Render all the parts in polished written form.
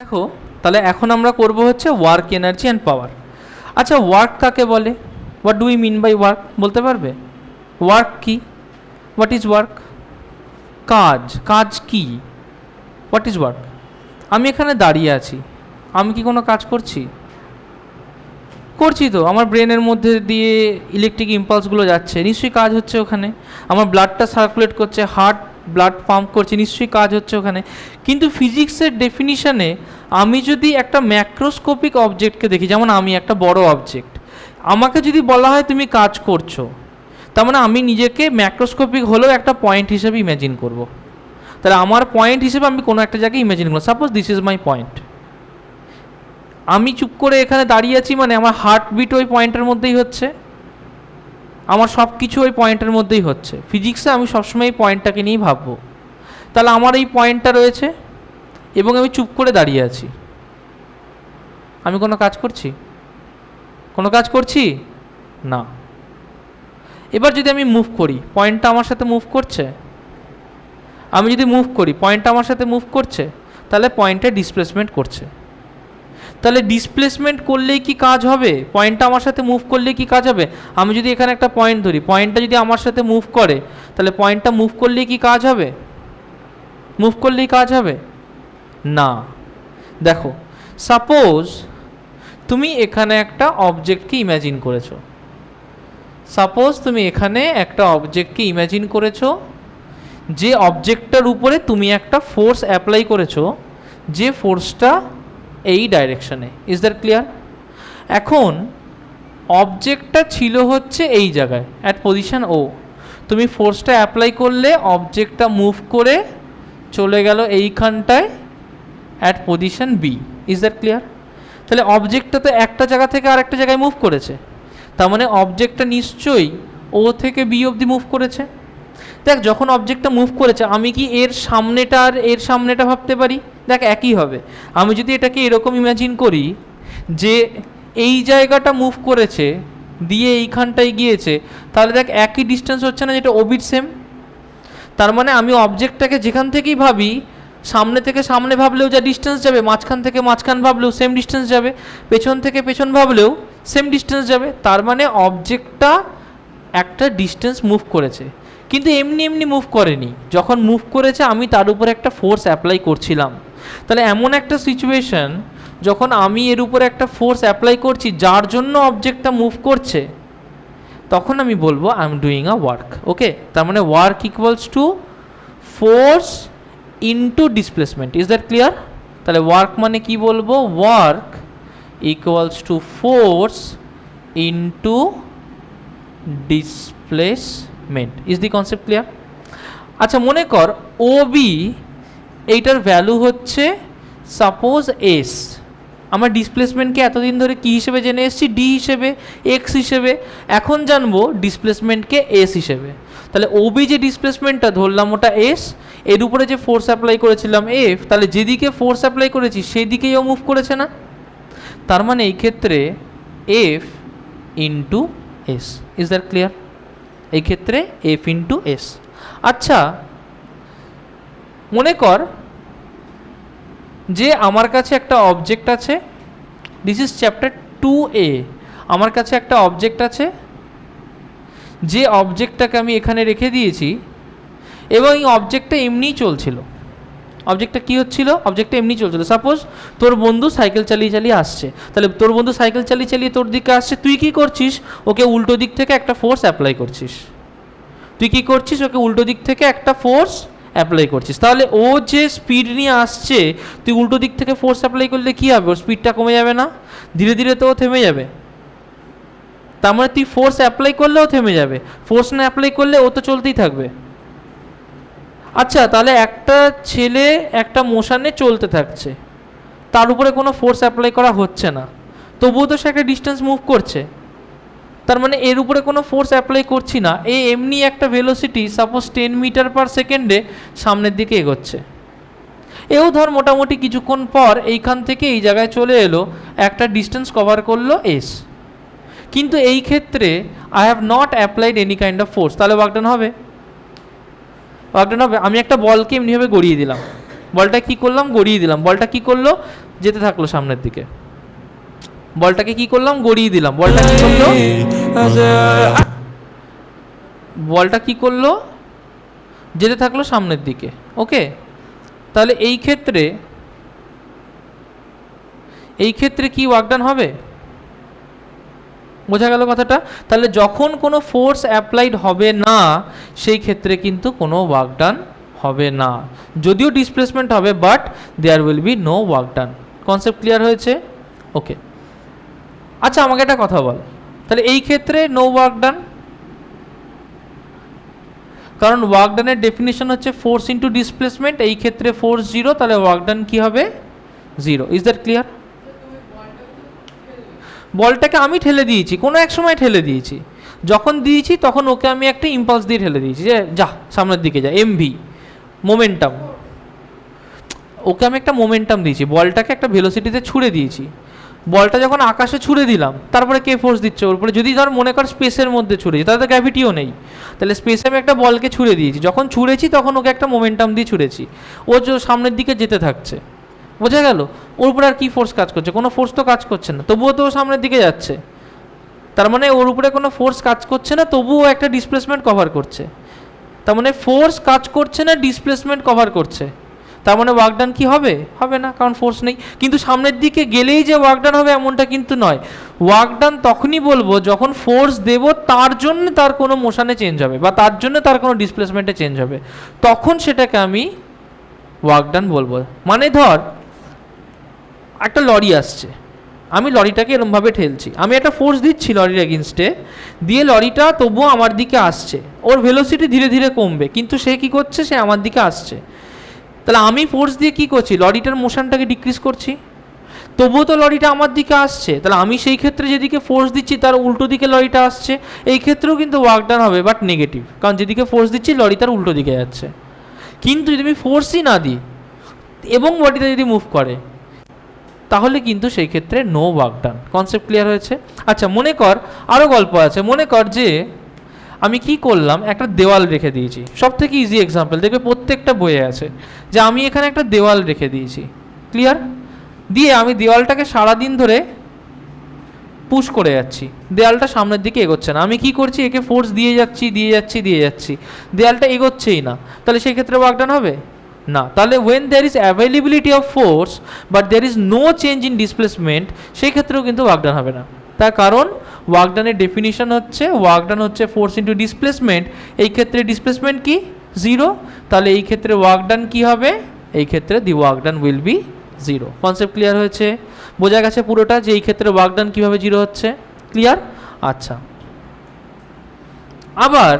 দেখো তাহলে এখন আমরা করব হচ্ছে ওয়ার্ক এনার্জি অ্যান্ড পাওয়ার। আচ্ছা, ওয়ার্ক কাকে বলে? What do we mean by work বলতে পারবে? ওয়ার্ক কি? What is work? কাজ। কাজ কি? What is work? আমি এখানে দাঁড়িয়ে আছি, আমি কি কোনো কাজ করছি? করছি তো। আমার ব্রেনের মধ্যে দিয়ে ইলেকট্রিক ইম্পালসগুলো যাচ্ছে, নিশ্চয়ই কাজ হচ্ছে ওখানে। আমার ব্লাডটা সার্কুলেট করছে, হার্ট ব্লাড পাম্প করছে, নিশ্চয়ই কাজ হচ্ছে ওখানে। কিন্তু ফিজিক্সের ডেফিনিশনে আমি যদি একটা ম্যাক্রোস্কোপিক অবজেক্টকে দেখি, যেমন আমি একটা বড় অবজেক্ট, আমাকে যদি বলা হয় তুমি কাজ করছো, তার মানে আমি নিজেকে ম্যাক্রোস্কোপিক হলেও একটা পয়েন্ট হিসেবে ইমাজিন করব। তাহলে আমার পয়েন্ট হিসেবে আমি কোনো একটা জায়গায় ইমাজিন করব। Suppose this is my point. আমি চুপ করে এখানে দাঁড়িয়ে আছি, মানে আমার হার্টবিট ওই পয়েন্টের মধ্যেই হচ্ছে, আমার সব কিছু ওই পয়েন্টের মধ্যেই হচ্ছে। ফিজিক্সে আমি সবসময় এই পয়েন্টটাকে নিয়েই ভাববো। তাহলে আমার এই পয়েন্টটা রয়েছে এবং আমি চুপ করে দাঁড়িয়ে আছি। আমি কোনো কাজ করছি? কোনো কাজ করছি না। এবার যদি আমি মুভ করি, পয়েন্টটা আমার সাথে মুভ করছে। আমি যদি মুভ করি, পয়েন্টটা আমার সাথে মুভ করছে, তাহলে পয়েন্টে ডিসপ্লেসমেন্ট করছে। তাহলে ডিসপ্লেসমেন্ট করলেই কি কাজ হবে? পয়েন্টটা আমার সাথে মুভ করলেই কি কাজ হবে? আমি যদি এখানে একটা পয়েন্ট ধরি, পয়েন্টটা যদি আমার সাথে মুভ করে, তাহলে পয়েন্টটা মুভ করলেই কি কাজ হবে? মুভ করলেই কাজ হবে না। দেখো, সাপোজ তুমি এখানে একটা অবজেক্টকে ইম্যাজিন করেছো। সাপোজ তুমি এখানে একটা অবজেক্টকে ইম্যাজিন করেছো, যে অবজেক্টটার উপরে তুমি একটা ফোর্স অ্যাপ্লাই করেছো, যে ফোর্সটা এই ডাইরেকশনে। Is that clear? এখন অবজেক্টটা ছিল হচ্ছে এই জায়গায় অ্যাট পজিশন ও, তুমি ফোর্সটা অ্যাপ্লাই করলে অবজেক্টটা মুভ করে চলে গেল এইখানটায় at position B. Is that clear? তাহলে অবজেক্টটা তো একটা জায়গা থেকে আরেকটা জায়গায় মুভ করেছে, তার মানে অবজেক্টটা নিশ্চয়ই ও থেকে বি অবধি মুভ করেছে। দেখ, যখন অবজেক্টটা মুভ করেছে, আমি কি এর সামনেটা আর এর সামনেটা ভাবতে পারি? দেখ, একই হবে। আমি যদি এটাকে এরকম ইমাজিন করি যে এই জায়গাটা মুভ করেছে দিয়ে এইখানটায় গিয়েছে, তাহলে দেখ একই ডিস্টেন্স হচ্ছে না, যেটা ওবির সেম। তার মানে আমি অবজেক্টটাকে যেখান থেকেই ভাবি, সামনে থেকে সামনে ভাবলেও যা ডিস্টেন্স যাবে, মাঝখান থেকে মাঝখান ভাবলেও সেম ডিস্টেন্স যাবে, পেছন থেকে পেছন ভাবলেও সেম ডিস্টেন্স যাবে। তার মানে অবজেক্টটা একটা ডিস্টেন্স মুভ করেছে, কিন্তু এমনি এমনি মুভ করেনি। যখন মুভ করেছে আমি তার উপর একটা ফোর্স অ্যাপ্লাই করছিলাম। তাহলে এমন একটা সিচুয়েশন, যখন আমি এর উপরে একটা ফোর্স অ্যাপ্লাই করছি যার জন্য অবজেক্টটা মুভ করছে, তখন আমি বলবো I am doing a work. Okay, তার মানে work equals to force into displacement. Is that clear? তাহলে ওয়ার্ক মানে কি বলবো? Work equals to force into displacement. Is the concept clear? আচ্ছা, মনে কর ও বি, এইটার ভ্যালু হচ্ছে সাপোজ এস। আমার ডিসপ্লেসমেন্টকে এতদিন ধরে কী হিসেবে জেনে এসেছি? ডি হিসেবে, এক্স হিসেবে। এখন জানবো ডিসপ্লেসমেন্টকে এস হিসেবে। তাহলে ওবি যে ডিসপ্লেসমেন্টটা ধরলাম ওটা এস, এর উপরে যে ফোর্স অ্যাপ্লাই করেছিলাম এফ, তাহলে যেদিকে ফোর্স অ্যাপ্লাই করেছি সেই দিকেই ও মুভ করেছে না? তার মানে এই ক্ষেত্রে F into S. Is that clear? এই ক্ষেত্রে এফ ইন্টু এস। আচ্ছা, মনে কর যে আমার কাছে একটা অবজেক্ট আছে, দিস ইজ চ্যাপ্টার 2A। আমার কাছে একটা অবজেক্ট আছে, যে অবজেক্টটাকে আমি এখানে রেখে দিয়েছি এবং এই অবজেক্টটা এমনিই চলছিল। অবজেক্টটা কী হচ্ছিল? অবজেক্টটা এমনি চলছিল। সাপোজ তোর বন্ধু সাইকেল চালিয়ে চালিয়ে আসছে, তাহলে তোর বন্ধু সাইকেল চালিয়ে চালিয়ে তোর দিকে আসছে, তুই কী করছিস? ওকে উল্টো দিক থেকে একটা ফোর্স অ্যাপ্লাই করছিস। তুই কী করছিস? ওকে উল্টো দিক থেকে একটা ফোর্স অ্যাপ্লাই করছিস। তাহলে ও যে স্পিড নিয়ে আসছে, তুই উল্টো দিক থেকে ফোর্স অ্যাপ্লাই করলে কী হবে? ওর স্পিডটা কমে যাবে না? ধীরে ধীরে তো ও থেমে যাবে। তার মানে তুই ফোর্স অ্যাপ্লাই করলেও থেমে যাবে, ফোর্স না অ্যাপ্লাই করলে ও তো চলতেই থাকবে। আচ্ছা, তাহলে একটা ছেলে একটা মোশনে চলতে থাকছে, তার উপরে কোনো ফোর্স অ্যাপ্লাই করা হচ্ছে না, তবুও তো সে একটা ডিস্টেন্স মুভ করছে। তার মানে এর উপরে কোনো ফোর্স অ্যাপ্লাই করছি না, এমনি একটা ভেলোসিটি সাপোজ 10 মিটার পার সেকেন্ডে সামনের দিকে এগোচ্ছে। এও ধর মোটামুটি কিছুক্ষণ পর এইখান থেকে এই জায়গায় চলে এলো, একটা ডিস্টেন্স কভার করলো এস। কিন্তু এই ক্ষেত্রে I have not applied any kind of force. তাহলে ওয়ার্ক ডান হবে? ওয়ার্ক ডান হবে। আমি একটা বলকে এমনিভাবে গড়িয়ে দিলাম, বলটা কি করলাম? গড়িয়ে দিলাম। বলটা কি করলো? যেতে থাকলো সামনের দিকে, বলটাকে কি করলাম, গড়িয়ে দিলাম, বলটা কি করলো, বলটা কি করলো, যেতে থাকলো সামনের দিকে। ওকে, তাহলে এই ক্ষেত্রে কি ওয়ার্ক ডান হবে, বোঝা গেল কথাটা? তাহলে যখন কোনো ফোর্স অ্যাপ্লাইড হবে না সেই ক্ষেত্রে কিন্তু কোনো ওয়ার্ক ডান হবে না, যদিও ডিসপ্লেসমেন্ট হবে, but there will be no work done. Concept clear হয়েছে? ওকে, আচ্ছা আমাকে একটা কথা বল, তাহলে এই ক্ষেত্রে নো ওয়ার্ক ডান, কারণ ওয়ার্ক ডানের ডেফিনিশন হচ্ছে ফোর্স ইন্টু ডিসপ্লেসমেন্ট, এই ক্ষেত্রে ফোর্স জিরো, তাহলে ওয়ার্ক ডান কি হবে, জিরো। Is that clear? বলটাকে আমি ঠেলে দিয়েছি, কোনো এক সময় ঠেলে দিয়েছি, যখন দিয়েছি তখন ওকে আমি একটা ইম্পালস দিয়ে ঠেলে দিয়েছি যে যা সামনের দিকে যা, এমভি মোমেন্টাম, ওকে আমি একটা মোমেন্টাম দিয়েছি, বলটাকে একটা ভেলোসিটিতে ছুড়ে দিয়েছি। বলটা যখন আকাশে ছুড়ে দিলাম, তারপরে কে ফোর্স দিচ্ছে ওর উপরে, যদি ধর মনে কর স্পেসের মধ্যে ছুড়েছি, তাহলে তো গ্র্যাভিটিও নেই, তাহলে স্পেসে আমি একটা বলকে ছুড়ে দিয়েছি, যখন ছুড়েছি তখন ওকে একটা মোমেন্টাম দিয়ে ছুড়েছি, ও যে সামনের দিকে যেতে থাকছে, বোঝা গেল? ওর উপরে আর কি ফোর্স কাজ করছে, কোনো ফোর্স তো কাজ করছে না, তবুও তো ও সামনের দিকে যাচ্ছে, তার মানে ওর উপরে কোনো ফোর্স কাজ করছে না, তবুও একটা ডিসপ্লেসমেন্ট কভার করছে, তার মানে ফোর্স কাজ করছে না, ডিসপ্লেসমেন্ট কভার করছে, তার মানে ওয়ার্ক ডান কি হবে, হবে না, কারণ ফোর্স নেই। কিন্তু সামনের দিকে গেলেই যে ওয়ার্ক ডান হবে এমনটা কিন্তু নয়, ওয়ার্ক ডান তখনই বলবো যখন ফোর্স দেব তার জন্য তার কোনো মোশনে চেঞ্জ হবে বা তার জন্য তার কোনো ডিসপ্লেসমেন্টে চেঞ্জ হবে, তখন সেটাকে আমি ওয়ার্ক ডান বলবো। মানে ধর একটা লরি আসছে, আমি লরিটাকে এরমভাবে ঠেলছি, আমি একটা ফোর্স দিচ্ছি লরির এগেনস্টে, দিয়ে লরিটা তবুও আমার দিকে আসছে, ওর ভেলোসিটি ধীরে ধীরে কমবে, কিন্তু সে কি করছে, সে আমার দিকে আসছে, তাহলে আমি ফোর্স দিয়ে কি করছি, লরিটার মোশনটাকে ডিক্রিজ করছি, তবুও তো লরিটা আমার দিকে আসছে, তাহলে আমি সেই ক্ষেত্রে যেদিকে ফোর্স দিচ্ছি তার উল্টো দিকে লরিটা আসছে, এই ক্ষেত্রেও কিন্তু ওয়ার্ক ডান হবে, বাট নেগেটিভ, কারণ যেদিকে ফোর্স দিচ্ছি লরি তার উল্টো দিকে যাচ্ছে। কিন্তু যদি আমি ফোর্সই না দিই এবং বডিটা যদি মুভ করে, তাহলে কিন্তু সেই ক্ষেত্রে no work done. Concept clear হয়েছে? আচ্ছা মনে কর আরও গল্প আছে, মনে কর যে আমি কি করলাম, একটা দেওয়াল রেখে দিয়েছি, সব থেকে ইজি এক্সাম্পল, দেখবে প্রত্যেকটা বইয়ে আছে, যে আমি এখানে একটা দেওয়াল রেখে দিয়েছি, ক্লিয়ার? দিয়ে আমি দেওয়ালটাকে সারাদিন ধরে পুশ করে যাচ্ছি, দেওয়ালটা সামনের দিকে এগোচ্ছে না, আমি কি করছি, একে ফোর্স দিয়ে যাচ্ছি, দেওয়ালটা এগোচ্ছেই না, তাহলে সেই ক্ষেত্রে ওয়ার্ক ডান হবে না। তাহলে when there is availability of force but there is no change in displacement, সেই ক্ষেত্রেও কিন্তু ওয়ার্ক ডান হবে না, তার কারণ ওয়ার্ক ডানের ডেফিনিশন হচ্ছে ওয়ার্ক ডান হচ্ছে ফোর্স ইন্টু ডিসপ্লেসমেন্ট, এই ক্ষেত্রে ডিসপ্লেসমেন্ট কি, জিরো, তাহলে এই ক্ষেত্রে ওয়ার্ক ডান কি হবে, এই ক্ষেত্রে the work done will be zero. Concept clear হয়েছে? বোঝা গেছে পুরোটা যে এই ক্ষেত্রে ওয়ার্ক ডান কীভাবে জিরো হচ্ছে? ক্লিয়ার? আচ্ছা আবার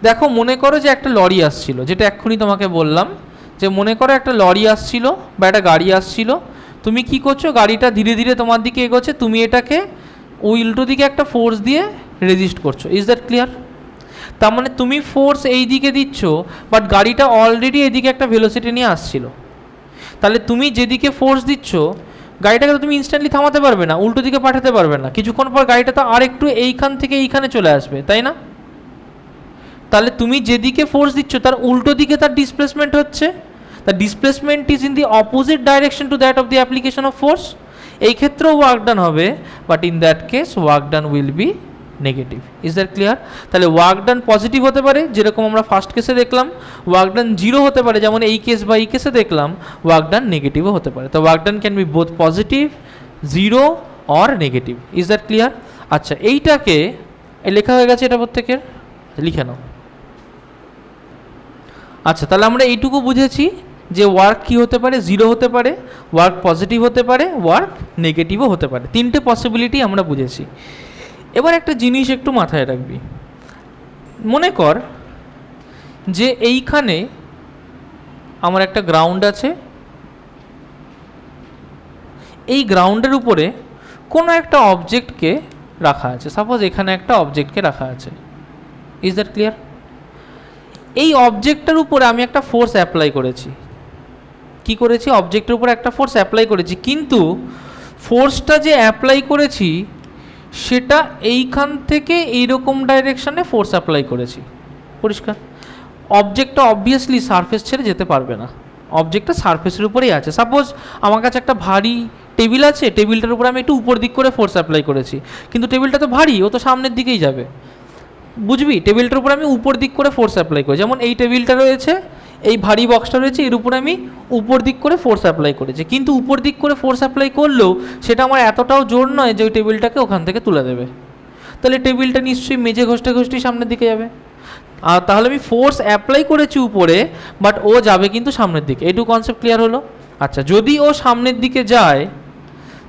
দেখো, মনে করো যে একটা লরি আসছিল, যেটা এক্ষুনি তোমাকে বললাম, যে মনে করো একটা লরি আসছিল বা একটা গাড়ি আসছিল, তুমি কি করছো, গাড়িটা ধীরে ধীরে তোমার দিকে এগোচ্ছে, তুমি এটাকে ওই উল্টো দিকে একটা ফোর্স দিয়ে রেজিস্ট করছো। Is that clear? তার মানে তুমি ফোর্স এই দিকে দিচ্ছ, বাট গাড়িটা অলরেডি এদিকে একটা ভেলোসিটি নিয়ে আসছিল, তাহলে তুমি যেদিকে ফোর্স দিচ্ছ গাড়িটাকে তো তুমি ইনস্ট্যান্টলি থামাতে পারবে না, উল্টো দিকে পাঠাতে পারবে না, কিছুক্ষণ পর গাড়িটা তো আর একটু এইখান থেকে এইখানে চলে আসবে, তাই না? তাহলে তুমি যেদিকে ফোর্স দিচ্ছ তার উল্টো দিকে তার ডিসপ্লেসমেন্ট হচ্ছে, the displacement is in the opposite direction to that of the application of force, এই ক্ষেত্রেও ওয়ার্ক ডান হবে, but in that case work done will be negative. Is that clear? তাহলে ওয়ার্ক ডান পজিটিভ হতে পারে, যেরকম আমরা first কেসে দেখলাম, ওয়ার্ক ডান জিরো হতে পারে, যেমন এই কেস বা এই কেসে দেখলাম, ওয়ার্ক ডান নেগেটিভও হতে পারে। তো work done can be both positive, zero or negative. Is that clear? আচ্ছা এইটাকে লেখা হয়ে গেছে, এটা প্রত্যেকের লিখে নাও। আচ্ছা তাহলে আমরা এইটুকু বুঝেছি যে ওয়ার্ক কী হতে পারে, জিরো হতে পারে, ওয়ার্ক পজিটিভ হতে পারে, ওয়ার্ক নেগেটিভও হতে পারে, তিনটে পসিবিলিটি আমরা বুঝেছি। এবার একটা জিনিস একটু মাথায় রাখবি, মনে কর যে এইখানে আমার একটা গ্রাউন্ড আছে, এই গ্রাউন্ডের উপরে কোনো একটা অবজেক্টকে রাখা আছে, সাপোজ এখানে একটা অবজেক্টকে রাখা আছে। Is that clear? এই অবজেক্টটার উপরে আমি একটা ফোর্স অ্যাপ্লাই করেছি, কি করেছি, অবজেক্টের উপরে একটা ফোর্স অ্যাপ্লাই করেছি, কিন্তু ফোর্সটা যে অ্যাপ্লাই করেছি সেটা এইখান থেকে এইরকম ডাইরেকশনে ফোর্স অ্যাপ্লাই করেছি, পরিষ্কার? অবজেক্টটা অবভিয়াসলি সারফেস ছেড়ে যেতে পারবে না, অবজেক্টটা সারফেসের উপরেই আছে। সাপোজ আমার কাছে একটা ভারী টেবিল আছে, টেবিলটার উপর আমি একটু উপর দিক করে ফোর্স অ্যাপ্লাই করেছি, কিন্তু টেবিলটা তো ভারী, ও তো সামনের দিকেই যাবে, বুঝবি? টেবিলটার উপর আমি উপর দিক করে ফোর্স অ্যাপ্লাই করি, যেমন এই টেবিলটা রয়েছে, এই ভারী বক্সটা রয়েছে, এর উপর আমি উপর দিক করে ফোর্স অ্যাপ্লাই করেছি, কিন্তু উপর দিক করে ফোর্স অ্যাপ্লাই করলেও সেটা আমার এতটাও জোর নয় যে ওই টেবিলটাকে ওখান থেকে তুলে দেবে। তাহলে টেবিলটা নিশ্চয়ই মেঝে ঘষতে ঘষতেই সামনের দিকে যাবে। আর তাহলে আমি ফোর্স অ্যাপ্লাই করেছি উপরে, বাট ও যাবে কিন্তু সামনের দিকে। এইটুকু কনসেপ্ট ক্লিয়ার হলো? আচ্ছা, যদি ও সামনের দিকে যায়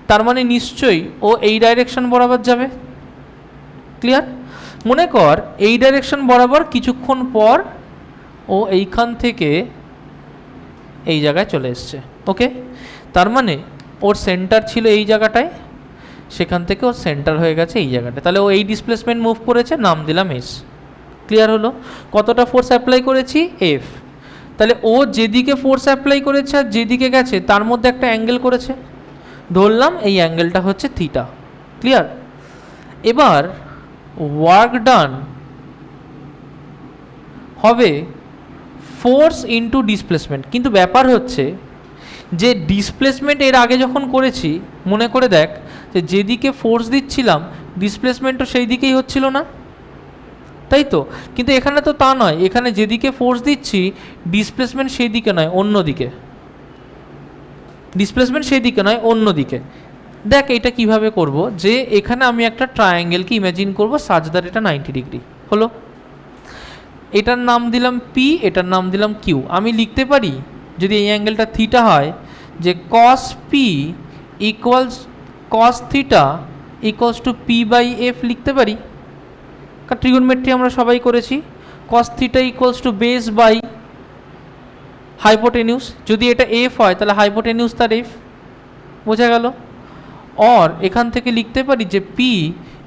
তার মানে নিশ্চয়ই ও এই ডাইরেকশন বরাবর যাবে। ক্লিয়ার? মনে কর এই ডাইরেকশন বরাবর কিছুক্ষণ পর ও এইখান থেকে এই জায়গায় চলে এসছে। ওকে, তার মানে ওর সেন্টার ছিল এই জায়গাটায়, সেখান থেকে ওর সেন্টার হয়ে গেছে এই জায়গাটায়, তাহলে ও এই ডিসপ্লেসমেন্ট মুভ করেছে, নাম দিলাম এস। ক্লিয়ার হলো? কতটা ফোর্স অ্যাপ্লাই করেছি? এফ। তাহলে ও যেদিকে ফোর্স অ্যাপ্লাই করেছে আর যেদিকে গেছে তার মধ্যে একটা অ্যাঙ্গেল করেছে, ধরলাম এই অ্যাঙ্গেলটা হচ্ছে থিটা। ক্লিয়ার? এবার ওয়ার্ক ডান হবে ফোর্স ইন্টু ডিসপ্লেসমেন্ট, কিন্তু ব্যাপার হচ্ছে যে ডিসপ্লেসমেন্ট এর আগে যখন করেছি মনে করে দেখ যে যেদিকে ফোর্স দিচ্ছিলাম ডিসপ্লেসমেন্টও সেই দিকেই হচ্ছিল না, তাই তো? কিন্তু এখানে তো তা নয়, এখানে যেদিকে ফোর্স দিচ্ছি ডিসপ্লেসমেন্ট সেই দিকে নয়, অন্য দিকে। ডিসপ্লেসমেন্ট সেই দিকে নয়, অন্য দিকে। দেখ এটা কিভাবে করব, যে এখানে আমি একটা ট্রায়াঙ্গেলকে ইমাজিন করব সাজ দ্যাট এটা 90 ডিগ্রি হলো। এটার নাম দিলাম পি, এটার নাম দিলাম কিউ। আমি লিখতে পারি যদি এই অ্যাঙ্গেলটা থিটা হয় যে cos P equals cos theta equals to P by F লিখতে পারি, কারণ ট্রিগোনোমেট্রি আমরা সবাই করেছি। Cos theta equals to base by hypotenuse, যদি এটা এফ হয় তাহলে হাইপোটেনিউস তার এফ, বোঝা গেল? और এখান থেকে লিখতে পারি যে P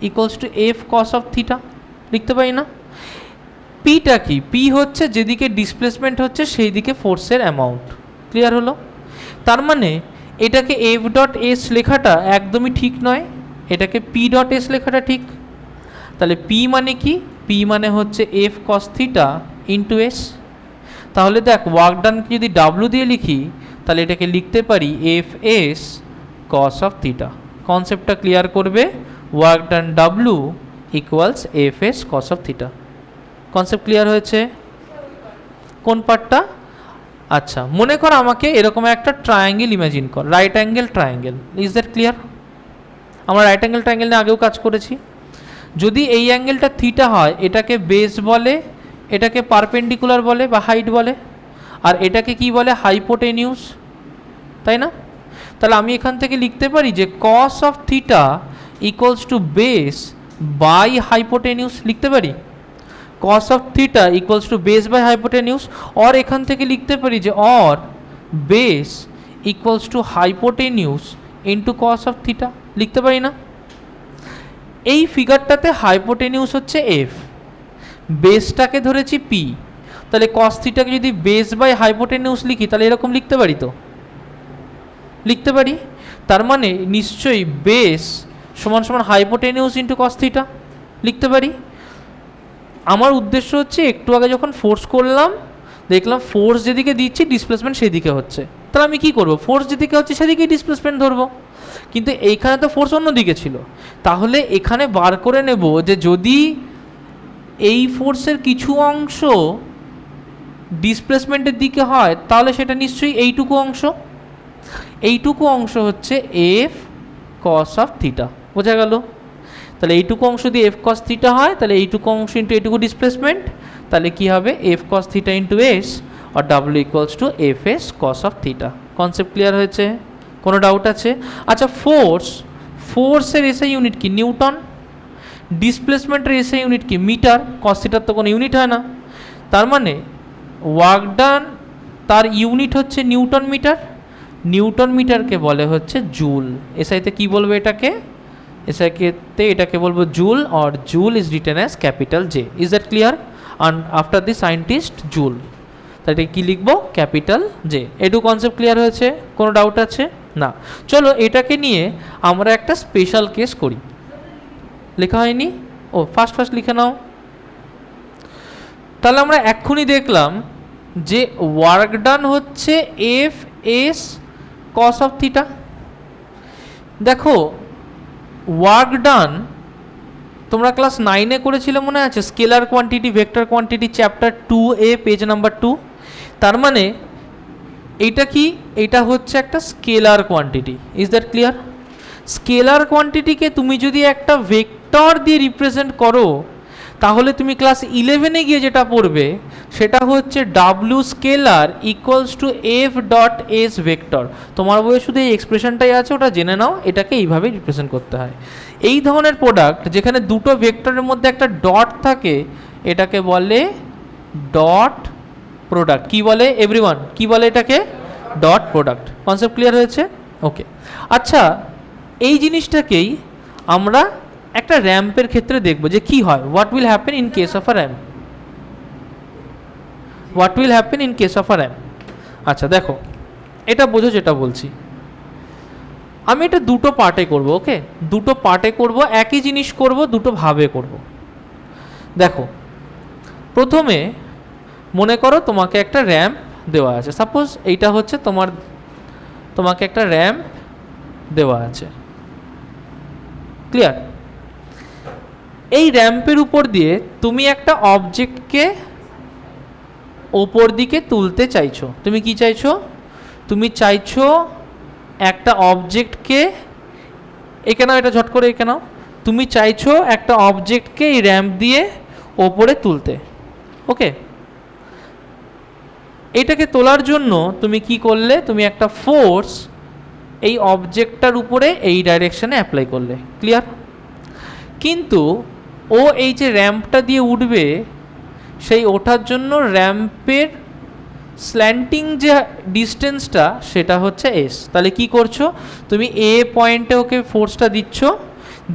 equals to F cos of theta, লিখতে পারি না? পিটা কি? পি হচ্ছে যেদিকে ডিসপ্লেসমেন্ট হচ্ছে সেই দিকে ফোর্সের অ্যামাউন্ট। ক্লিয়ার হলো? তার মানে এটাকে এফ ডট এস লেখাটা একদমই ঠিক নয়, এটাকে পি ডট এস লেখাটা ঠিক। তাহলে পি মানে কি? পি মানে হচ্ছে F cos theta into S. তাহলে দেখ ওয়ার্ক ডানকে যদি ডাব্লু দিয়ে লিখি তাহলে এটাকে লিখতে পারি F S cos of theta. কনসেপ্টটা ক্লিয়ার করবে, work done W equals F S cos of theta. Concept clear হয়েছে? কোন পার্টটা? আচ্ছা, মনে কর আমাকে এরকম একটা ট্রায়াঙ্গেল ইমাজিন কর, right angle triangle. Is that clear? আমরা রাইট অ্যাঙ্গেল ট্রায়াঙ্গেল নিয়ে আগেও কাজ করেছি। যদি এই অ্যাঙ্গেলটা থিটা হয় এটাকে বেস বলে, এটাকে পারপেন্ডিকুলার বলে বা হাইট বলে, আর এটাকে কি বলে? হাইপোটেনিউস, তাই না? তাহলে আমি এখান থেকে লিখতে পারি যে cos of theta equals to base by hypotenuse, লিখতে পারি cos of theta equals to base by hypotenuse. और এখান থেকে লিখতে পারি যে और base equals to hypotenuse into cos of theta, লিখতে পারি না? এই ফিগারটাতে হাইপোটেনিউস হচ্ছে এফ, বেসটাকে ধরেছি পি, তাহলে কস থিটাকে যদি বেস বাই হাইপোটেনিউস লিখি তাহলে এরকম লিখতে পারি, তো লিখতে পারি। তার মানে নিশ্চয়ই বেস সমান সমান হাইপোটেনিউস ইন্টু কস থিটা, লিখতে পারি। আমার উদ্দেশ্য হচ্ছে একটু আগে যখন ফোর্স করলাম দেখলাম ফোর্স যেদিকে দিচ্ছি ডিসপ্লেসমেন্ট সেদিকে হচ্ছে, তাহলে আমি কি করব? ফোর্স যেদিকে হচ্ছে সেদিকেই ডিসপ্লেসমেন্ট ধরবো, কিন্তু এইখানে তো ফোর্স অন্য দিকে ছিল, তাহলে এখানে বার করে নেব যে যদি এই ফোর্সের কিছু অংশ ডিসপ্লেসমেন্টের দিকে হয় তাহলে সেটা নিশ্চয়ই এইটুকু অংশ, এইটুকু অংশ হচ্ছে এফ কস অফ থিটা, বোঝা গেল? তাহলে এইটুকু অংশ দিয়ে এফ কস থিটা হয়, তাহলে এইটুকু অংশ ইন্টু এইটুকু ডিসপ্লেসমেন্ট, তাহলে কি হবে? F cos theta into S, আর W equals to F S cos of theta. Concept clear হয়েছে? কোনো ডাউট আছে? আচ্ছা, ফোর্সের এসআই ইউনিট কি? নিউটন। ডিসপ্লেসমেন্টের এসআই ইউনিট কি? মিটার। কস থিটার তো কোনো ইউনিট হয় না, তার মানে ওয়ার্ক ডান তার ইউনিট হচ্ছে নিউটন মিটার। নিউটন মিটারকে বলে হচ্ছে জুল। এসআইতে কি বলবো এটাকে? এসআইতে এটাকে বলবো জুল, और joule is written as capital J. Is that clear? And after the scientist joule, তাহলে কি লিখবো? Capital J. এটুকু কনসেপ্ট ক্লিয়ার হয়েছে? কোনো ডাউট আছে? না। চলো এটাকে নিয়ে আমরা একটা স্পেশাল কেস করি। লেখা হয়নি? ও ফার্স্ট লিখে নাও। তাহলে আমরা এক্ষুনি দেখলাম যে ওয়ার্ক ডান হচ্ছে F S cos of theta, দেখো ওয়ার্ক ডান তোমরা ক্লাস 9-এ করেছিলে মনে আছে, scalar quantity vector quantity chapter 2A page number 2। তার মানে এইটা কি, এটা হচ্ছে একটা scalar quantity. Is that clear? Scalar কোয়ান্টিটিকে তুমি যদি একটা ভেক্টর দিয়ে রিপ্রেজেন্ট করো তাহলে তুমি ক্লাস 11-এ গিয়ে যেটা পড়বে সেটা হচ্ছে W scalar equals to F dot S vector. তোমার বইয়ে শুধু এই এক্সপ্রেশনটাই আছে, ওটা জেনে নাও, এটাকে এইভাবেই রিপ্রেজেন্ট করতে হয়। এই ধরনের প্রোডাক্ট যেখানে দুটো ভেক্টরের মধ্যে একটা ডট থাকে এটাকে বলে ডট প্রোডাক্ট। কি বলে এভরিওয়ান, কি বলে এটাকে? Dot product. কনসেপ্ট ক্লিয়ার হয়েছে? ওকে। আচ্ছা, এই জিনিসটাকেই আমরা একটা র্যাম্পের ক্ষেত্রে দেখব যে কি হয়, what will happen in case of a ramp, what will happen in case of a ramp. আচ্ছা দেখো, এটা বোঝো যেটা বলছি। আমি এটা দুটো পার্টে করব, ওকে? দুটো পার্টে করব, একই জিনিস করব, দুটো ভাবে করব। দেখো, প্রথমে মনে করো তোমাকে একটা র্যাম্প দেওয়া আছে, সাপোজ এইটা হচ্ছে তোমাকে একটা র্যাম্প দেওয়া আছে, ক্লিয়ার? এই র্যাম্পের উপর দিয়ে তুমি একটা অবজেক্টকে ওপর দিকে তুলতে চাইছো। তুমি কি চাইছো? তুমি চাইছো একটা অবজেক্টকে, এঁকে নাও এটা ঝট করে এঁকে নাও, তুমি চাইছো একটা অবজেক্টকে এই র্যাম্প দিয়ে ওপরে তুলতে, ওকে? এটাকে তোলার জন্য তুমি কি করলে, তুমি একটা ফোর্স এই অবজেক্টটার উপরে এই ডাইরেকশনে অ্যাপ্লাই করলে, ক্লিয়ার? কিন্তু ও এই যে র্যাম্পটা দিয়ে উঠবে, সেই ওঠার জন্য র্যাম্পের স্ল্যান্টিং যে ডিস্টেন্সটা সেটা হচ্ছে এস। তাহলে কি করছো, তুমি এ পয়েন্টে ওকে ফোর্সটা দিচ্ছ,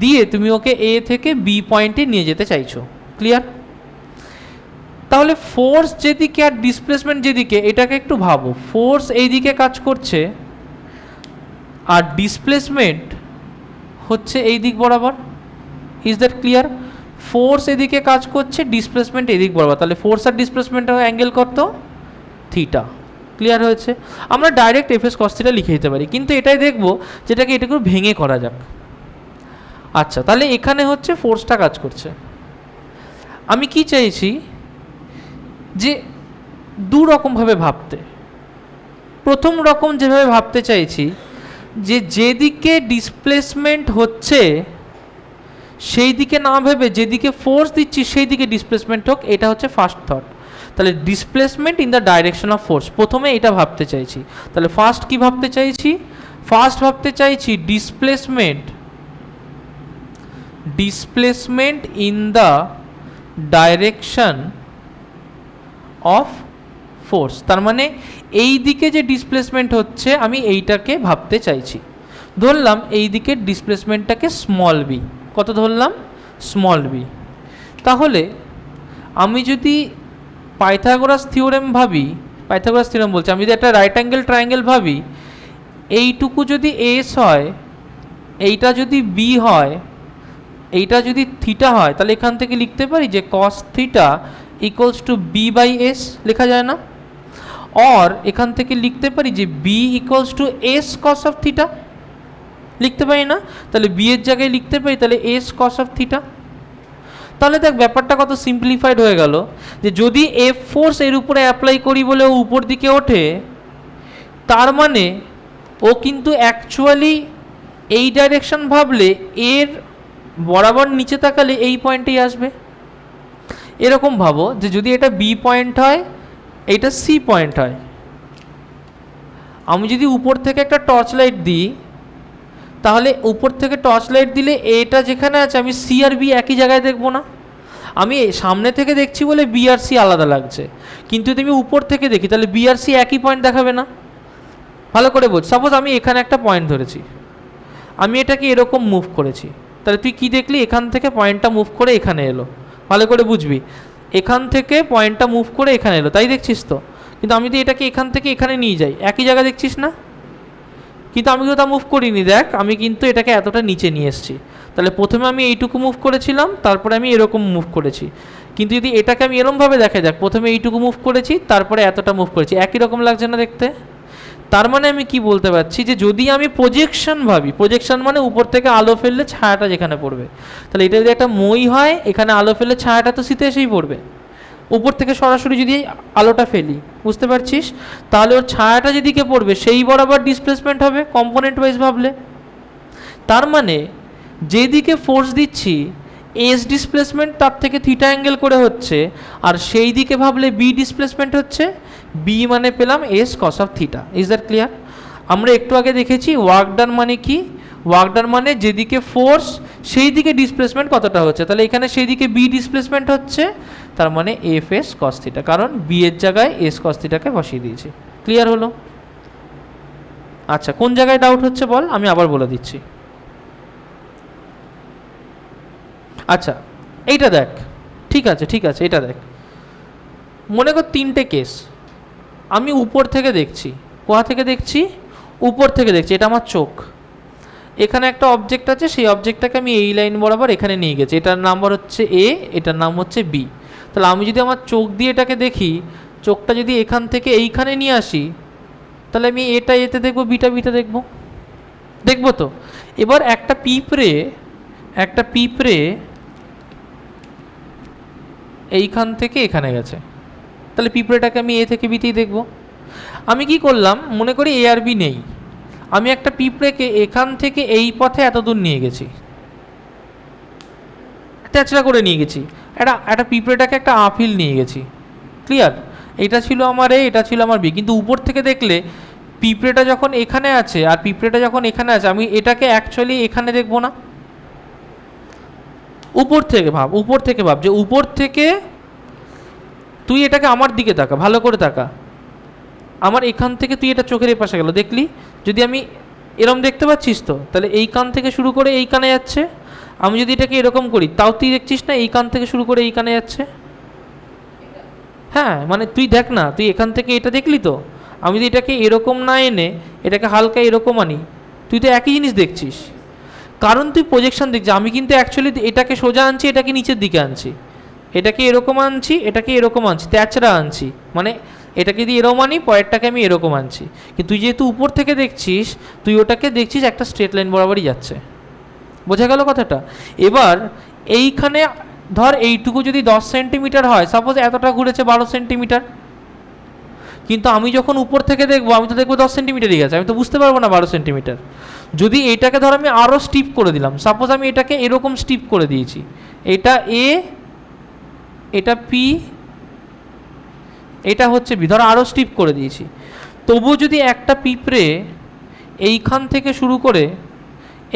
দিয়ে তুমি ওকে এ থেকে বি পয়েন্টে নিয়ে যেতে চাইছো, ক্লিয়ার? তাহলে ফোর্স যেদিকে আর ডিসপ্লেসমেন্ট যেদিকে, এটাকে একটু ভাবো, ফোর্স এই দিকে কাজ করছে আর ডিসপ্লেসমেন্ট হচ্ছে এই দিক বরাবর। Is that clear? ফোর্স এদিকে কাজ করছে, ডিসপ্লেসমেন্ট এদিক বরাবর, তাহলে ফোর্স আর ডিসপ্লেসমেন্টের অ্যাঙ্গেল কত? থিটা। ক্লিয়ার হয়েছে? আমরা ডাইরেক্ট এফএস কস থিটা লিখে দিতে পারি, কিন্তু এটাই দেখবো যেটাকে এটাকে ভেঙে করা যাক। আচ্ছা, তাহলে এখানে হচ্ছে ফোর্সটা কাজ করছে। আমি কি চাইছি যে দু রকমভাবে ভাবতে। প্রথম রকম যেভাবে ভাবতে চাইছি যে যেদিকে ডিসপ্লেসমেন্ট হচ্ছে সেই দিকে না ভেবে যেদিকে ফোর্স দিচ্ছি সেই দিকে ডিসপ্লেসমেন্ট হোক, এটা হচ্ছে ফার্স্ট থট। তাহলে displacement in the direction of force, প্রথমে এটা ভাবতে চাইছি। তাহলে ফার্স্ট কি ভাবতে চাইছি? ফার্স্ট ভাবতে চাইছি displacement in the direction of force. তার মানে এই দিকে যে ডিসপ্লেসমেন্ট হচ্ছে আমি এইটাকে ভাবতে চাইছি। ধরলাম এই দিকের ডিসপ্লেসমেন্টটাকে স্মল বি। কত ধরলাম? Small B. তাহলে আমি যদি পাইথাগোরাস থিওরেম ভাবি, পাইথাগোরাস থিওরেম বলছি, আমি যদি একটা রাইট অ্যাঙ্গেল ট্রায়াঙ্গেল ভাবি, এইটুকু যদি এস হয়, এইটা যদি বি হয়, এইটা যদি থিটা হয়, তাহলে এখান থেকে লিখতে পারি যে cos theta equals to B by S, লেখা যায় না? और এখান থেকে লিখতে পারি যে B equals to S cos of theta, লিখতে পারি না? তাহলে বি এর জায়গায় লিখতে পারি তাহলে এস কস অফ থিটা। তাহলে দেখ ব্যাপারটা কত সিম্পলিফাইড হয়ে গেল, যে যদি এফ ফোর্স এর উপরে অ্যাপ্লাই করি বলে ও উপর দিকে ওঠে, তার মানে ও কিন্তু অ্যাকচুয়ালি এই ডাইরেকশন ভাবলে এর বরাবর নিচে তাকালে এই পয়েন্টেই আসবে। এরকম ভাবো যে যদি এটা বি পয়েন্ট হয়, এইটা সি পয়েন্ট হয়, আমি যদি উপর থেকে একটা টর্চ লাইট দিই, তাহলে উপর থেকে টর্চ লাইট দিলে এটা যেখানে আছে আমি সি আর বি একই জায়গায় দেখবো না। আমি সামনে থেকে দেখছি বলে বি আর সি আলাদা লাগছে, কিন্তু যদি আমি উপর থেকে দেখি তাহলে বি আর সি একই পয়েন্ট দেখাবে না। ভালো করে বোঝ, সাপোজ আমি এখানে একটা পয়েন্ট ধরেছি, আমি এটাকে এরকম মুভ করেছি, তাহলে তুই কি দেখলি? এখান থেকে পয়েন্টটা মুভ করে এখানে এলো। ভালো করে বুঝবি, এখান থেকে পয়েন্টটা মুভ করে এখানে এলো, তাই দেখছিস তো? কিন্তু আমি যদি এটাকে এখান থেকে এখানে নিয়ে যাই, একই জায়গা দেখছিস না? কিন্তু আমি তো তা মুভ করিনি, দেখ আমি কিন্তু এটাকে এতটা নিচে নিয়ে এসেছি। তাহলে প্রথমে আমি এইটুকু মুভ করেছিলাম, তারপরে আমি এরকম মুভ করেছি। কিন্তু যদি এটাকে আমি এরকমভাবে দেখাই, দেখ প্রথমে এইটুকু মুভ করেছি, তারপরে এতটা মুভ করেছি, একই রকম লাগছে না দেখতে? তার মানে আমি কি বলতে পারছি যে যদি আমি প্রজেকশন ভাবি, প্রজেকশন মানে উপর থেকে আলো ফেললে ছায়াটা যেখানে পড়বে, তাহলে এটা যদি একটা মই হয়, এখানে আলো ফেললে ছায়াটা তো শীতে এসেই পড়বে। উপর থেকে সরাসরি যদি আলোটা ফেলি, বুঝতে পারছিস, তাহলে ওর ছায়াটা যেদিকে পড়বে সেই বরাবর ডিসপ্লেসমেন্ট হবে কম্পোনেন্ট ওয়াইজ ভাবলে। তার মানে যেদিকে ফোর্স দিচ্ছি এস ডিসপ্লেসমেন্ট তার থেকে থিটা অ্যাঙ্গেল করে হচ্ছে, আর সেই দিকে ভাবলে বি ডিসপ্লেসমেন্ট হচ্ছে, বি মানে পেলাম S cos of theta. Is that clear? আমরা একটু আগে দেখেছি ওয়ার্ক ডান মানে কি, ওয়ার্ক ডান মানে যেদিকে ফোর্স সেই দিকে ডিসপ্লেসমেন্ট কতটা হচ্ছে, তাহলে এখানে সেই দিকে বি ডিসপ্লেসমেন্ট হচ্ছে, তার মানে এফ এস কস থিটা, কারণ বি এর জায়গায় এস কস থিটাকে বসিয়ে দিয়েছি। ক্লিয়ার হলো? আচ্ছা, কোন জায়গায় ডাউট হচ্ছে বল, আমি আবার বলে দিচ্ছি। আচ্ছা এইটা দেখ, ঠিক আছে ঠিক আছে, এটা দেখ, মনে কর তিনটে কেস, আমি উপর থেকে দেখছি, কোথা থেকে দেখছি, উপর থেকে দেখছি, এটা আমার চোখ, এখানে একটা অবজেক্ট আছে, সেই অবজেক্টটাকে আমি এই লাইন বরাবর এখানে নিয়ে গেছি, এটার নাম্বার হচ্ছে এ, এটার নাম হচ্ছে বি। তাহলে আমি যদি আমার চোখ দিয়ে এটাকে দেখি, চোখটা যদি এখান থেকে এইখানে নিয়ে আসি, তাহলে আমি এটা এতে দেখবো, বিটা বিটা দেখবো, দেখবো তো। এবার একটা পিঁপড়ে এইখান থেকে এখানে গেছে, তাহলে পিঁপড়েটাকে আমি এ থেকে বিতেই দেখব। আমি কি করলাম, মনে করি এ আর বি নেই, আমি একটা পিঁপড়েকে এখান থেকে এই পথে এত দূর নিয়ে গেছি, তেচড়া করে নিয়ে গেছি, একটা পিঁপড়েটাকে একটা আফিল নিয়ে গেছি। ক্লিয়ার? এটা ছিল আমার এ, এটা ছিল আমার বি, কিন্তু উপর থেকে দেখলে পিঁপড়েটা যখন এখানে আছে আর পিঁপড়েটা যখন এখানে আছে, আমি এটাকে অ্যাকচুয়ালি এখানে দেখবো না। উপর থেকে ভাব যে উপর থেকে তুই এটাকে আমার দিকে তাকা, ভালো করে তাকা, আমার এখান থেকে তুই এটা চোখের পাশে গেল দেখলি, যদি আমি এরম দেখতে পাচ্ছিস তো, তাহলে এই কান থেকে শুরু করে এই কানে যাচ্ছে। আমি যদি এটাকে এরকম করি, তাও তুই দেখছিস না এই কান থেকে শুরু করে এই কানে যাচ্ছে। হ্যাঁ, মানে তুই দেখ না, তুই এখান থেকে এটা দেখলি তো, আমি যদি এটাকে এরকম না এনে এটাকে হালকা এরকম আনি, তুই তো একই জিনিস দেখছিস, কারণ তুই প্রজেকশন দেখছিস। আমি কিন্তু অ্যাকচুয়ালি এটাকে সোজা আনছি, এটাকে নিচের দিকে আনছি, এটাকে এরকম আনছি, এটাকে এরকম আনছি, তেচড়া আনছি, মানে এটাকে যদি এরকম আনি, পরেরটাকে আমি এরকম আনছি, কিন্তু তুই যেহেতু উপর থেকে দেখছিস, তুই ওটাকে দেখছিস একটা স্ট্রেট লাইন বরাবরই যাচ্ছে। বোঝা গেল কথাটা? এবার এইখানে ধর এইটুকু যদি 10 সেন্টিমিটার হয়, সাপোজ এতটা ঘুরেছে 12 সেন্টিমিটার, কিন্তু আমি যখন উপর থেকে দেখবো, আমি তো দেখবো 10 সেন্টিমিটারই গেছে, আমি তো বুঝতে পারবো না 12 সেন্টিমিটার। যদি এটাকে ধর আমি আরও স্টিপ করে দিলাম, সাপোজ আমি এটাকে এরকম স্টিপ করে দিয়েছি, এটা এ, এটা পি, এটা হচ্ছে বি, ধর আরও স্টিপ করে দিয়েছি, তবু যদি একটা পিঁপড়ে এইখান থেকে শুরু করে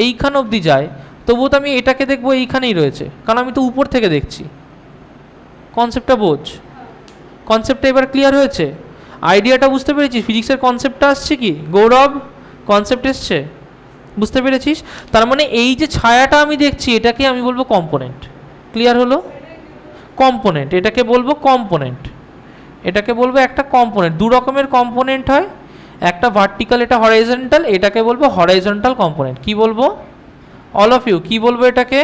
এইখান অবধি যায়, তবুও তো আমি এটাকে দেখবো এইখানেই রয়েছে, কারণ আমি তো উপর থেকে দেখছি। কনসেপ্টটা বোঝ, কনসেপ্টটা এবার ক্লিয়ার হয়েছে? আইডিয়াটা বুঝতে পেরেছিস? ফিজিক্সের কনসেপ্টটা আসছে কি গৌরব? কনসেপ্ট এসছে, বুঝতে পেরেছিস? তার মানে এই যে ছায়াটা আমি দেখছি, এটাকে আমি বলবো কম্পোনেন্ট। ক্লিয়ার হলো? কম্পোনেন্ট, এটাকে বলবো কম্পোনেন্ট, এটাকে বলবো একটা কম্পোনেন্ট। দু রকমের কম্পোনেন্ট হয়, একটা ভার্টিক্যাল, এটা হরাইজন্টাল, এটাকে বলবো হরাইজন্টাল কম্পোনেন্ট। কি বলবো অল অফ ইউ, কি বলবো এটাকে?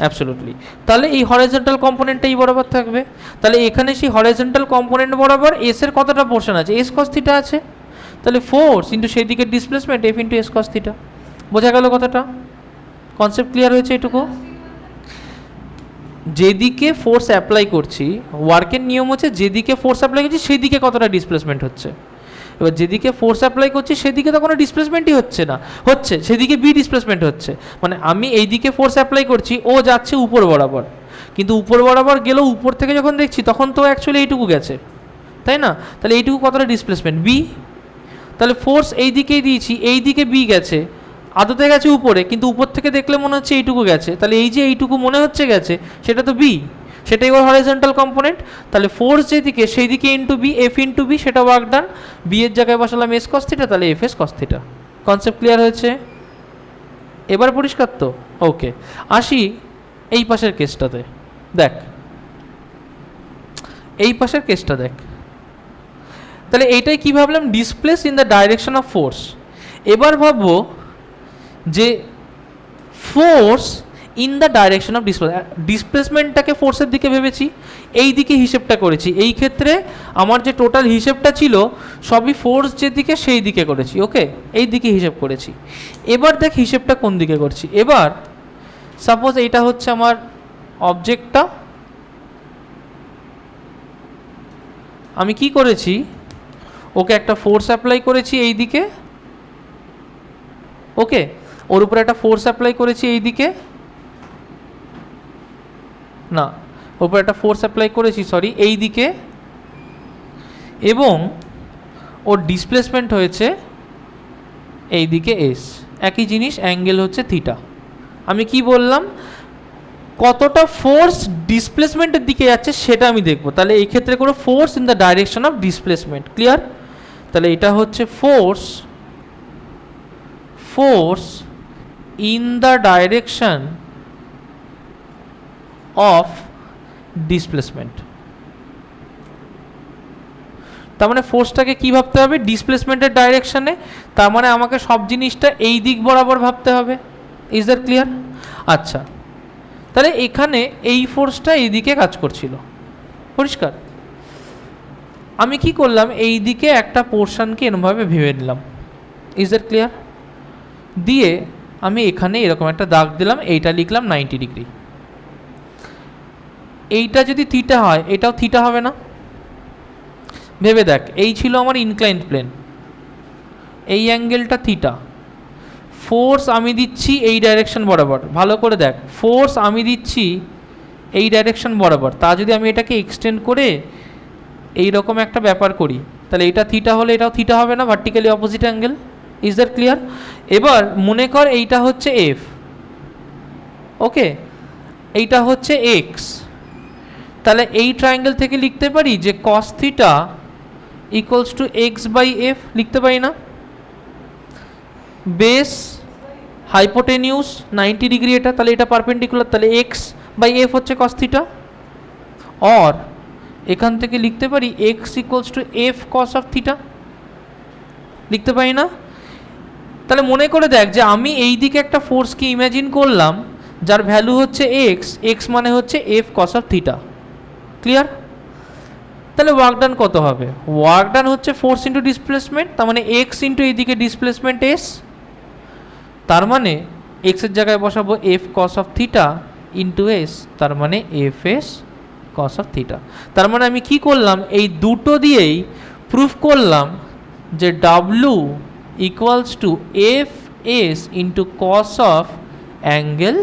অ্যাবসলিউটলি। তাহলে এই হরাইজন্টাল কম্পোনেন্টটা এই বরাবর থাকবে, তাহলে এখানে সেই হরাইজন্টাল কম্পোনেন্ট বরাবর এস এর কতটা পোর্শন আছে? এস কস থিটা আছে, তাহলে ফোর্স ইন্টু সেই দিকের displacement F into S cos theta. বোঝা গেল কথাটা? কনসেপ্ট ক্লিয়ার হয়েছে এটুকু? যেদিকে ফোর্স অ্যাপ্লাই করছি, ওয়ার্কের নিয়ম হচ্ছে যেদিকে ফোর্স অ্যাপ্লাই করছি সেদিকে কতটা ডিসপ্লেসমেন্ট হচ্ছে। এবার যেদিকে ফোর্স অ্যাপ্লাই করছি সেদিকে তো কোনো ডিসপ্লেসমেন্টই হচ্ছে না, হচ্ছে সেদিকে বি ডিসপ্লেসমেন্ট হচ্ছে, মানে আমি এই দিকে ফোর্স অ্যাপ্লাই করছি, ও যাচ্ছে উপর বরাবর, কিন্তু উপর বরাবর গেলেও উপর থেকে যখন দেখছি তখন তো অ্যাকচুয়ালি এইটুকু গেছে, তাই না? তাহলে এইটুকু কতটা ডিসপ্লেসমেন্ট? বি। তাহলে ফোর্স এই দিকেই দিয়েছি, এই দিকে বি গেছে, আদতে গেছে উপরে, কিন্তু উপর থেকে দেখলে মনে হচ্ছে এইটুকু গেছে, তাহলে এই যে এইটুকু মনে হচ্ছে গেছে সেটা তো বি, সেটাই ওর হরাইজন্টাল কম্পোনেন্ট। তাহলে ফোর্স যেদিকে সেই দিকে into B, F into B, সেটা ওয়ার্ক ডান। বি এর জায়গায় বসালাম এস কস থিটা, তাহলে F S cos theta. Concept clear হয়েছে? এবার পরিষ্কার তো? ওকে, আসি এই পাশের কেসটাতে। দেখ এই পাশের কেসটা দেখ, তাহলে এইটাই কি ভাবলাম? Displace in the direction of force. এবার ভাববো যে force in the direction of ডিসপ্লেসমেন্টটাকে ফোর্সের দিকে ভেবেছি, এই দিকে হিসেবটা করেছি। এই ক্ষেত্রে আমার যে টোটাল হিসেবটা ছিল সবই ফোর্স যেদিকে সেই দিকে করেছি। ওকে, এই দিকে হিসেব করেছি। এবার দেখ হিসেবটা কোন দিকে করছি। এবার সাপোজ এইটা হচ্ছে আমার অবজেক্টটা, আমি কি করেছি, ওকে একটা ফোর্স অ্যাপ্লাই করেছি এই দিকে। ওকে, ওর উপরে একটা ফোর্স অ্যাপ্লাই করেছি এই দিকে, না ওর উপরে একটা ফোর্স অ্যাপ্লাই করেছি সরি এই দিকে, এবং ওর ডিসপ্লেসমেন্ট হয়েছে এই দিকে এস। একই জিনিস, অ্যাঙ্গেল হচ্ছে থিটা। আমি কি বললাম, কতটা ফোর্স ডিসপ্লেসমেন্টের দিকে যাচ্ছে সেটা আমি দেখবো। তাহলে এই ক্ষেত্রে কোনো force in the direction of displacement. Clear? তাহলে এটা হচ্ছে force in the direction of displacement. তার মানে ফোর্সটাকে কি ভাবতে হবে, ডিসপ্লেসমেন্টের ডাইরেকশনে। তার মানে আমাকে সব জিনিসটা এই দিক বরাবর ভাবতে হবে। Is that clear? আচ্ছা, তাহলে এখানে এই ফোর্সটা এই দিকে কাজ করছিল, পরিষ্কার। আমি কি করলাম, এই দিকে একটা পোর্শনকে এরকমভাবে ভেবে নিলাম। Is that clear? দিয়ে আমি এখানে এরকম একটা দাগ দিলাম, এইটা লিখলাম 90 ডিগ্রি। এইটা যদি থিটা হয় এটাও থিটা হবে না? ভেবে দেখ, এই ছিল আমার ইনক্লাইন্ড প্লেন, এই অ্যাঙ্গেলটা থিটা, ফোর্স আমি দিচ্ছি এই ডাইরেকশন বরাবর। ভালো করে দেখ, ফোর্স আমি দিচ্ছি এই ডাইরেকশন বরাবর, তা যদি আমি এটাকে এক্সটেন্ড করে এই রকম একটা ব্যাপার করি, তাহলে এটা থিটা হলে এটাও থিটা হবে না, vertically opposite angle. Is that clear? এবার মনে কর এইটা হচ্ছে এফ, ওকে, এইটা হচ্ছে এক্স। তাহলে এই ট্রায়াঙ্গেল থেকে লিখতে পারি যে cos theta equals to X by F, লিখতে পারি না? বেস হাইপোটেনিউস 90 ডিগ্রি এটা, তাহলে এটা পারপেন্ডিকুলার, তাহলে এক্স বাই এফ হচ্ছে কস থিটা। অর এখান থেকে লিখতে পারি x equals to F cos of theta, লিখতে পারি না? তাহলে মনে করে দেখ যে আমি এই দিকে একটা ফোর্সকে ইমাজিন করলাম যার ভ্যালু হচ্ছে এক্স, এক্স মানে হচ্ছে F cos of theta. Clear? তাহলে ওয়ার্ক ডান কত হবে? ওয়ার্ক ডান হচ্ছে ফোর্স ইন্টু ডিসপ্লেসমেন্ট, তার মানে এক্স ইন্টু এইদিকে ডিসপ্লেসমেন্ট এস, তার মানে এক্সের জায়গায় বসাবো F cos of theta into S, তার মানে F S cos of theta. তার মানে আমি কি করলাম, এই দুটো দিয়েই প্রুফ করলাম যে W equals to F S into cos of angle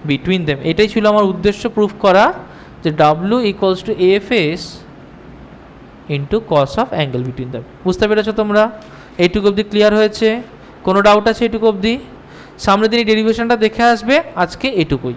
between them. এটাই ছিল আমার উদ্দেশ্য প্রুফ করা, যে W equals to F S into cos of angle between them. বুঝতে পেরেছো তোমরা? এইটুকু অবধি ক্লিয়ার হয়েছে? কোনো ডাউট আছে এইটুকু অবধি? সামনের দিন এই ডেরিভেশনটা দেখে আসবে। আজকে এটুকুই।